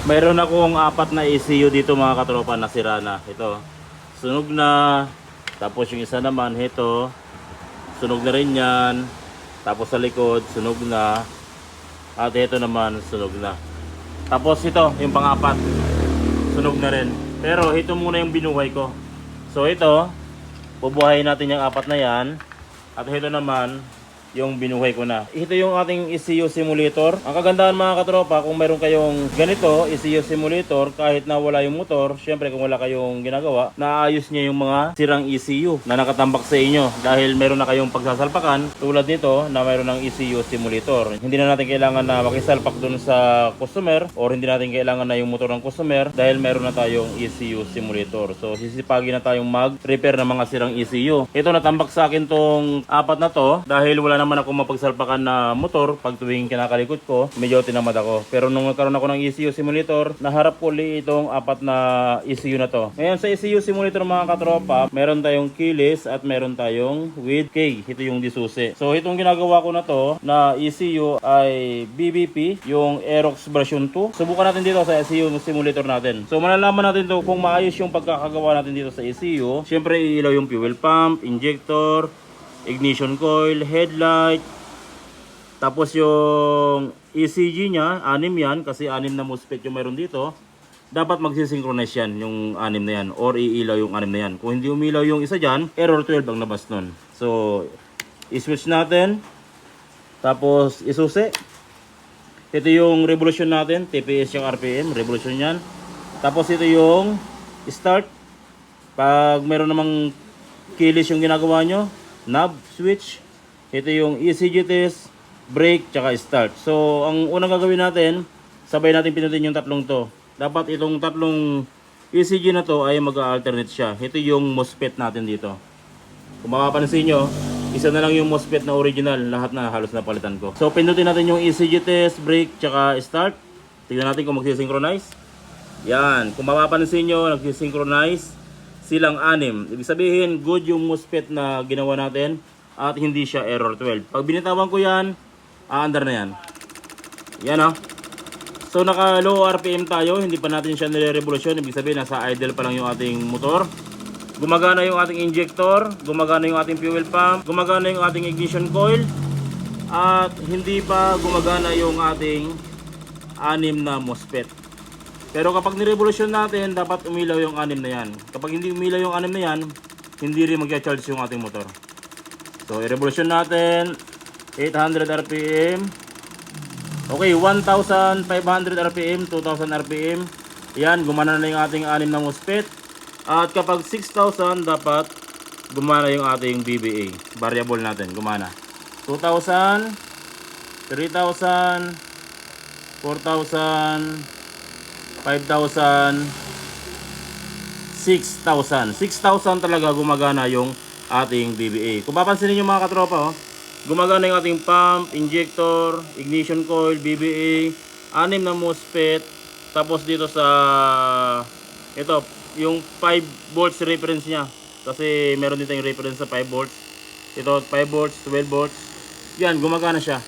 Mayroon akong apat na ECU dito mga katropa na sira na. Ito, sunog na. Tapos yung isa naman, ito, sunog na rin yan. Tapos sa likod, sunog na. At ito naman, sunog na. Tapos ito, yung pang-apat, sunog na rin. Pero ito muna yung binuhay ko. So ito, bubuhayin natin yung apat na yan. At ito naman, yung binuhay ko na. Ito yung ating ECU simulator. Ang kagandahan mga katropa, kung mayroon kayong ganito, ECU simulator, kahit na wala yung motor, syempre kung wala kayong ginagawa, naayos niya yung mga sirang ECU na nakatambak sa inyo. Dahil meron na kayong pagsasalpakan, tulad nito na mayroon ng ECU simulator. Hindi na natin kailangan na makisalpak dun sa customer, or hindi natin kailangan na yung motor ng customer dahil meron na tayong ECU simulator. So sisipagin na tayong mag-repair ng mga sirang ECU. Ito natambak sa akin tong apat na to dahil wala naman ako mapagsalpakan na motor pag tuwing kinakalikot ko, medyo tinamad ako. Pero nung nagkaroon ako ng ECU simulator, naharap ko ulit itong apat na ECU na to. Ngayon sa ECU simulator mga katropa, meron tayong keyless at meron tayong with key. Ito yung disusi. So itong ginagawa ko na to na ECU ay BBP, yung Aerox version 2. Subukan natin dito sa ECU simulator natin. So malalaman natin to kung maayos yung pagkakagawa natin dito sa ECU. Siyempre iilaw yung fuel pump, injector, ignition coil, headlight. Tapos yung ECG nya, 6 yan kasi 6 na MOSFET yung meron dito. Dapat magsisynchronize yan, yung 6 na yan, or iilaw yung 6 na yan. Kung hindi umilaw yung isa dyan, error 12 ang labas nun. So, i-switch natin. Tapos, isusi. Ito yung revolution natin, TPS yung RPM, revolution yan. Tapos ito yung start. Pag meron namang keyless yung ginagawa nyo, knob, switch. Ito yung ECG test, brake, tsaka start. So, ang unang gagawin natin, sabay natin pinutin yung tatlong to. Dapat itong tatlong ECG na to ay mag-alternate siya. Ito yung MOSFET natin dito. Kung mapapansin nyo, isa na lang yung MOSFET na original. Lahat na halos napalitan ko. So, pinutin natin yung ECG test, brake, tsaka start. Tignan natin kung magsisynchronize. Yan. Kung mapapansin nyo, nagsisynchronize silang 6. Ibig sabihin, good yung MOSFET na ginawa natin at hindi siya error 12. Pag binitawan ko yan, aandar na yan. Yan o. So naka low RPM tayo, hindi pa natin siya nire-revolution. Ibig sabihin, nasa idle pa lang yung ating motor. Gumagana yung ating injector, gumagana yung ating fuel pump, gumagana yung ating ignition coil, at hindi pa gumagana yung ating 6 na MOSFET. Pero kapag nirevolution natin, dapat umilaw yung 6 na yan. Kapag hindi umilaw yung 6 na yan, hindi rin mag-charge yung ating motor. So, i-revolution natin. 800 RPM. Okay, 1,500 RPM, 2,000 RPM. Yan, gumana na yung ating 6 na MOSFET. At kapag 6,000, dapat gumana yung ating BBA. Variable natin, gumana. 2,000, 3,000, 4,000, 5,000, 6,000. 6,000 talaga gumagana yung ating BBA. Kung papansinin nyo mga katropa, gumagana yung ating pump, injector, ignition coil, BBA, 6 na MOSFET. Tapos dito sa ito, yung 5 volts reference nya. Kasi meron dito yung reference sa 5 volts. Ito, 5 volts, 12 volts. Yan, gumagana siya.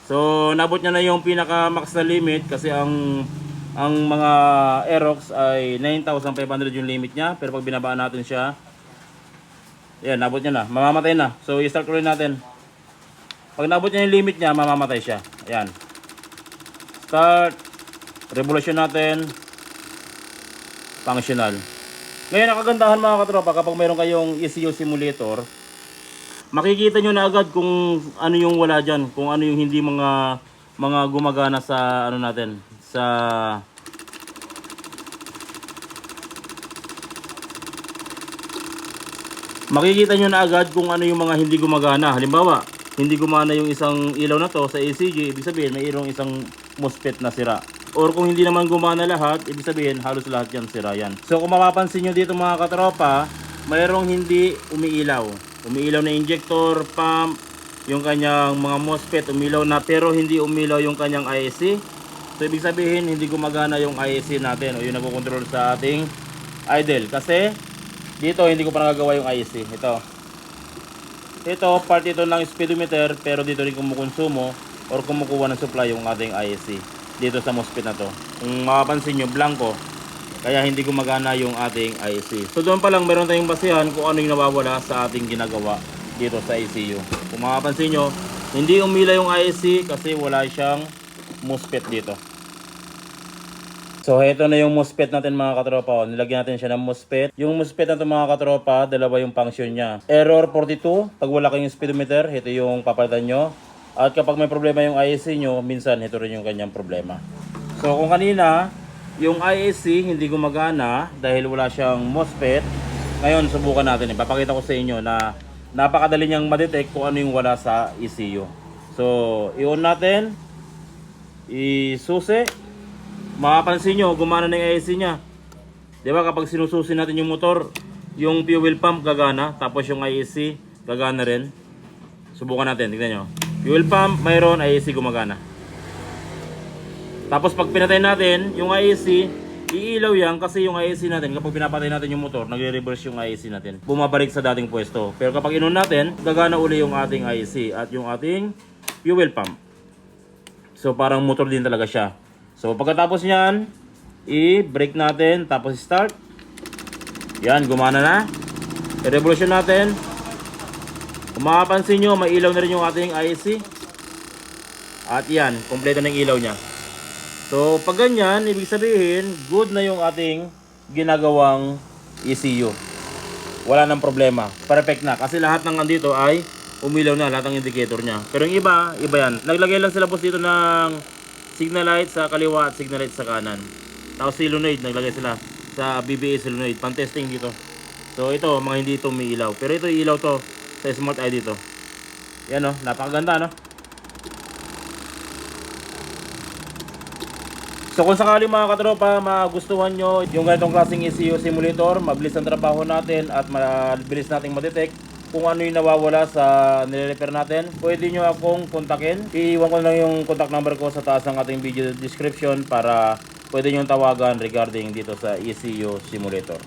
So, nabot niya na yung pinaka max na limit kasi ang mga Aerox ay 9,500 yung limit niya. Pero pag binabaan natin siya, yan, nabot niya na. Mamamatay na. So, i-start ulit natin. Pag nabot niya yung limit niya, mamamatay siya. Ayan. Start. Revolution natin. Functional. Ngayon, ang kagandahan mga katropa, kapag mayroon kayong ECU simulator, makikita nyo na agad kung ano yung wala dyan, kung ano yung hindi mga gumagana sa ano natin, sa makikita nyo na agad kung ano yung mga hindi gumagana. Halimbawa, hindi gumana yung isang ilaw na to sa ECG, ibig sabihin mayroong isang MOSFET na sira. Or kung hindi naman gumana lahat, ibig sabihin halos lahat yan sira yan. So kung mapapansin nyo dito mga katropa, mayroong hindi umiilaw. Umiilaw na injector, pump, yung kanyang mga MOSFET umilaw na, pero hindi umilaw yung kanyang ISC. So ibig sabihin hindi gumagana yung ISC natin o yung nagko-control sa ating idle. Kasi dito hindi ko pa nagagawa yung ISC. Ito part ito ng speedometer, pero dito rin kumukonsumo or kumukuha ng supply yung ating IC dito sa MOSFET na to. Kung mapapansin nyo, blanco, kaya hindi gumagana yung ating IC. So doon pa lang meron tayong basihan kung ano yung nawawala sa ating ginagawa dito sa ECU. Kung mapapansin nyo, hindi umila yung IC kasi wala siyang MOSFET dito. So ito na yung MOSFET natin mga katropa. Nilagyan natin siya ng MOSFET. Yung MOSFET na ito mga katropa, dalawa yung function niya. Error 42, pag wala kayong speedometer, ito yung papalitan nyo. At kapag may problema yung IC nyo, minsan ito rin yung kanyang problema. So kung kanina, yung IC hindi gumagana dahil wala siyang MOSFET, ngayon subukan natin. Ipapakita ko sa inyo na napakadali niyang ma-detect kung ano yung wala sa ECU. So i-on natin, isusi. Mapapansin nyo, gumana na yung IC nya. Diba kapag sinususi natin yung motor, yung fuel pump gagana, tapos yung IC gagana rin. Subukan natin, tignan nyo. Fuel pump, mayroon, IC gumagana. Tapos pag pinatay natin, yung IC, iilaw yan kasi yung IC natin, kapag pinapatay natin yung motor, nagre-reverse yung IC natin. Bumabalik sa dating pwesto. Pero kapag inon natin, gagana uli yung ating IC at yung ating fuel pump. So parang motor din talaga siya. So pagkatapos niyan, i-brake natin, tapos start. Yan, gumana na. I-revolution natin. Kung makapansin nyo, may ilaw na rin yung ating IC. At yan, kompleto na yung ilaw niya. So pag ganyan, ibig sabihin, good na yung ating ginagawang ECU. Wala nang problema. Perfect na. Kasi lahat ng andito ay umilaw na, lahat ng indicator niya. Pero yung iba yan. Naglagay lang sila po dito ng signal light sa kaliwa at signal light sa kanan. Tapos solenoid, naglagay sila sa BBA solenoid. Pan-testing dito. So ito, mga hindi ito umiilaw. Pero ito, ilaw to sa Smart ID dito. Yan o, napakaganda no? So kung sakali mga katropa, magustuhan nyo yung ganitong klaseng ECU simulator, mabilis ang trabaho natin at mabilis nating ma-detect kung ano yung nawawala sa nire-repair natin, pwede nyo akong kontakin. Iiwan ko lang yung contact number ko sa taas ng ating video description para pwede nyo tawagan regarding dito sa ECU simulator.